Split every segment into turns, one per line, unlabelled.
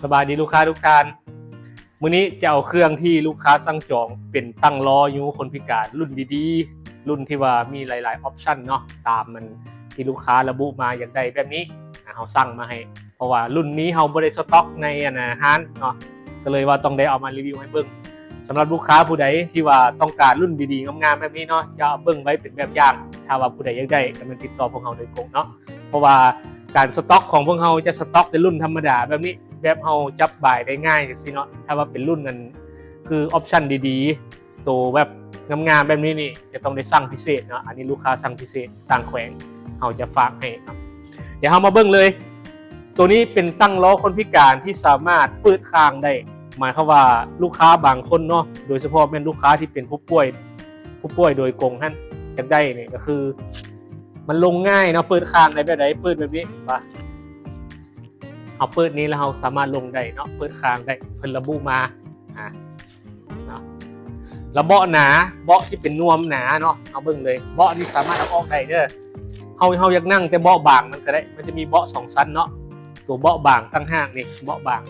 สบายดีลูกค้าทุกท่านมื้อนี้จะเอาเครื่องที่ลูกค้าสั่งจองเป็นตั้งล้อยูคนพิการรุ่นดีๆรุ่นที่ว่ามีหลายๆออปชันเนาะตามมันที่ลูกค้าระบุมาอย่างใดแบบนี้เขาสั่งมาให้เพราะว่ารุ่นนี้เราบ่ได้สต็อกในห้างเนาะก็เลยว่าต้องได้เอามารีวิวให้เบิ่งสำหรับลูกค้าผู้ใดที่ว่าต้องการรุ่นดีๆงามๆแบบนี้เนาะจะเอาเบิ่งไว้เป็นแบบอย่างถ้าว่าผู้ใดอยากได้ก็มันติดต่อพวกเราโดยตรงเนาะเพราะว่าการสต็อกของพวกเราจะสต็อกในรุ่นธรรมดาแบบนี้แบบเราจับบ่ายได้ง่ายจังซี่เนาะถ้าว่าเป็นรุ่นนั้นคือออปชั่นดีๆตัวแบบงามๆแบบนี้นี่จะต้องได้สั่งพิเศษเนาะอันนี้ลูกค้าสั่งพิเศษต่างแขวงเราจะฝากให้ครับเดี๋ยวเรามาเบิ่งเลยตัวนี้เป็นตั้งล้อคนพิการที่สามารถเปิดข้างได้หมายความว่าลูกค้าบางคนเนาะโดยเฉพาะเป็นลูกค้าที่เป็นผู้ป่วยโดยกงท่านจะได้เนี่ยก็คือมันลงง่ายเนาะเปิดข้างได้แบบไหนเปิดแบบนี้ป่ะเอาเปิดนี้แล้วเราสามารถลงได้เนาะเปิดข้างได้เพิ่นระบุมาเนาะแล้วเบาะหนาเบาะที่เป็นนวมหนาเนาะเอาเบิ่งเลยเบาะนี่สามารถเอาออกได้เด้อเฮาอยากนั่งแต่เบาะบางมันก็ได้มันจะมีเบาะ2ชั้นเนาะตัวเบาะบางตั้งห้างนี่เบาะบาง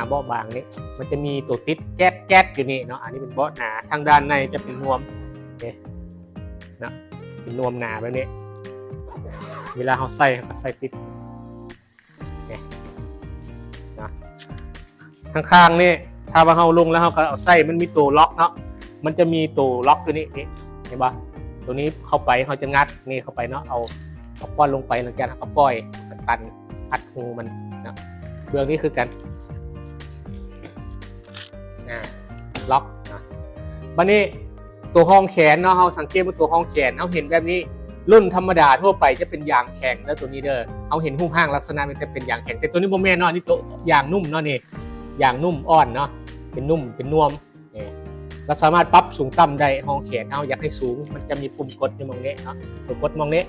เบาะบางนี่มันจะมีตัวติดแก๊สอยู่นี่เนาะอันนี้เป็นเบาะหนาทางด้านในจะเป็นนวมนี่นะเป็นนวมหนาแบบนี้เวลาเราใส่ติดนี่นะข้างๆนี่ถ้าว่าเราลงแล้วเราก็เอาใส่มันมีตัวล็อกเนาะมันจะมีตัวล็อกตัวนี้นี่เห็นปะตัวนี้เข้าไปเขาจะงัดนี่เข้าไปเนาะเอาป้อนลงไปหลังจากนั้นเขาปล่อยตันอัดหูมันนะเบื้องนี้คือกันล็อกนะบัดนี้ตัวห้องแขนเนาะเราสังเกตว่าตัวห้องแขนเราเห็นแบบนี้รุ่นธรรมดาทั่วไปจะเป็นยางแข็งแล้วตัวนี้เด้อเราเห็นหุ้มห้างลักษณะมันจะเป็นยางแข็งแต่ตัวนี้โมเมนต์เนาะนี่ตัวยางนุ่มเนาะนี่ยางนุ่มอ่อนเนาะเป็นนุ่มเป็นนวมเราสามารถปรับสูงต่ำได้ห้องแขนเราอยากให้สูงมันจะมีปุ่มกดอยู่มองนี้เนาะตัวกดมองนี้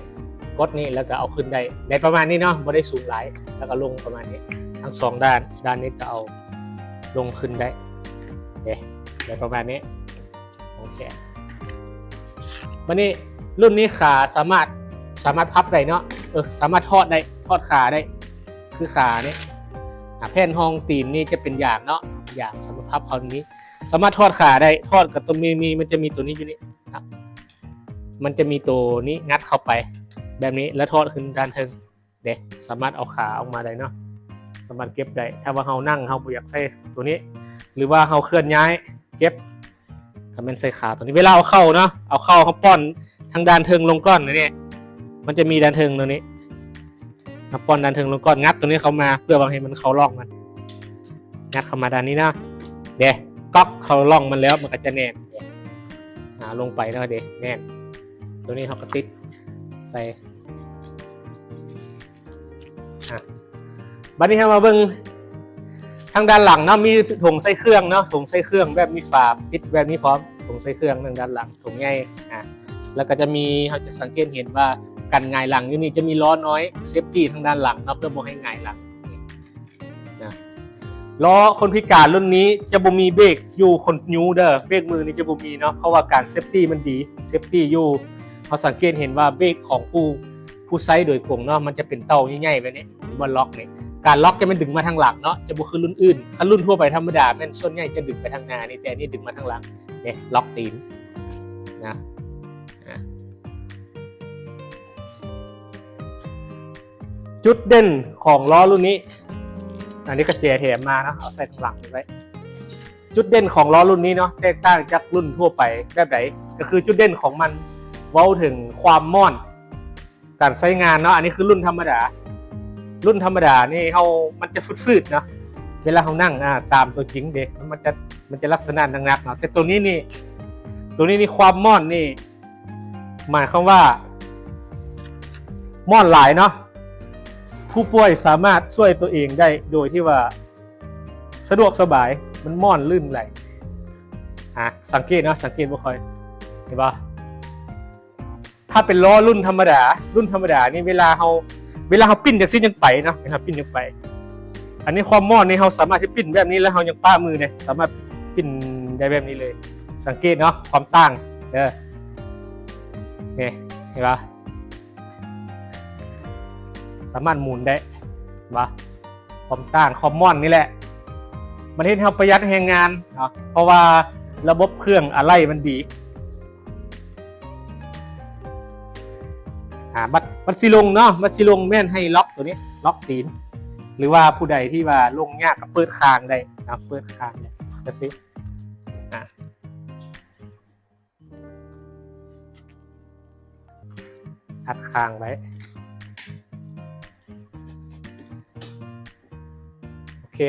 กดนี่แล้วก็เอาขึ้นได้ประมาณนี้เนาะไม่ได้สูงหลายแล้วก็ลงประมาณนี้ทั้ง2ด้านนี้ก็เอาลงขึ้นได้ได้ประมาณนี้โอเควันนี้รุ่นนี้ขาสามารถพับได้เนาะสามารถทอดขาได้คือขาเนี่ยแผ่นห้องตีนนี่จะเป็นอย่างเนาะอย่างสามารถพับเขาตรงนี้สามารถทอดขาได้ทอดกับตัวมันจะมีตัวนี้อยู่นี่ครับมันจะมีตัวนี้งัดเข้าไปแบบนี้แล้วทอดขึ้นด้านเทิงสามารถเอาขาออกมาได้เนาะสามารถเก็บได้ถ้าว่าเรานั่งเราอยากใส่ตัวนี้หรือว่าเราเคลื่อนย้ายเก็บถ้าเป็นใส่ขาตัวนี้เวลาเอาเข้าเนาะเอาเข้าเขาป้อนทางด้านเทิงลงก้อนนี่มันจะมีด้านเทิงตัวนี้ป้อนด้านเทิงลงก้อนงัดตัวนี้เข้ามาเพื่อวางให้มันเข้าร่องมันงัดเข้ามาด้านนี้นะก๊อกเข้าร่องมันแล้วมันก็จะแน่นลงไปแล้วแน่นตัวนี้เขาก็ติดใส่บัดนี้มาเบิ่งทางด้านหลังเนาะมีถุงใส่เครื่องเนาะถุงใส่เครื่องแบบมีฝาปิดแบบนี้พร้อมถุงใส่เครื่องทางด้านหลังถุงใหญ่แล้วก็จะมีเราจะสังเกตเห็นว่ากันหงายหลังอยู่นี่จะมีล้อน้อยเซฟตี้ทางด้านหลังเนาะเพื่อบ่ให้หงายหลังนะล้อคนพิการรุ่นนี้จะบ่มีเบรกอยู่คนนิ้วเด้อเบรกมือนี่จะบ่มีเนาะเพราะว่าการเซฟตี้มันดีเซฟตี้อยู่เราสังเกตเห็นว่าเบรกของผู้ใช้โดยกงเนาะมันจะเป็นเตาใหญ่ๆแบบนี้บนล็อกนี่การล็อกจะมันดึงมาทางหลังเนาะจะบ่คือรุ่นอื่นถ้ารุ่นทั่วไปธรรมดาแม่นส่วนใหญ่จะดึงไปทางหน้านี่แต่นี่ดึงมาทางหลังล็อกตีนนะจุดเด่นของล้อรุ่นนี้อันนี้ก็เจแถมมานะเอาใส่ข้างหลังไว้จุดเด่นของล้อรุ่นนี้เนาะแตกต่างจากรุ่นทั่วไปแบบไหนก็คือจุดเด่นของมันเว้าถึงความม่อนการใช้งานเนาะอันนี้คือรุ่นธรรมดานี่มันจะฟืดๆเนาะเวลาเขานั่งตามตัวจริงมันจะลักษณะหนักๆเนาะแต่ตัวนี้นี่ความม่อนนี่หมายความว่าม่อนหลายเนาะผู้ป่วยสามารถช่วยตัวเองได้โดยที่ว่าสะดวกสบายมันม่อนลื่นไหลสังเกตบ่ค่อยเห็นปะถ้าเป็นล้อรุ่นธรรมดานี่เวลาเขาปิ้นจากซี่ยังไปเนาะเวลาปิ้นยังไปอันนี้ความม่อนนี่เขาสามารถที่ปิ้นแบบนี้แล้วเขายังป้ามือเนี่ยสามารถปิ้นได้แบบนี้เลยสังเกตเนาะความต่างเห็นปะสามารถหมุนได้ความต่างความม่อนนี่แหละ มันเฮ็ดให้เราประหยัดแรงงานเนาะเพราะว่าระบบเครื่องอะไรมันดีบัดสิลงเนาะบัดสิลงแม่นให้ล็อกตัวนี้ล็อกตีนหรือว่าผู้ใดที่ว่าลงยากก็เปิดคางได้นะเปิดคางได้ก็สิอัดคางไว้โอเค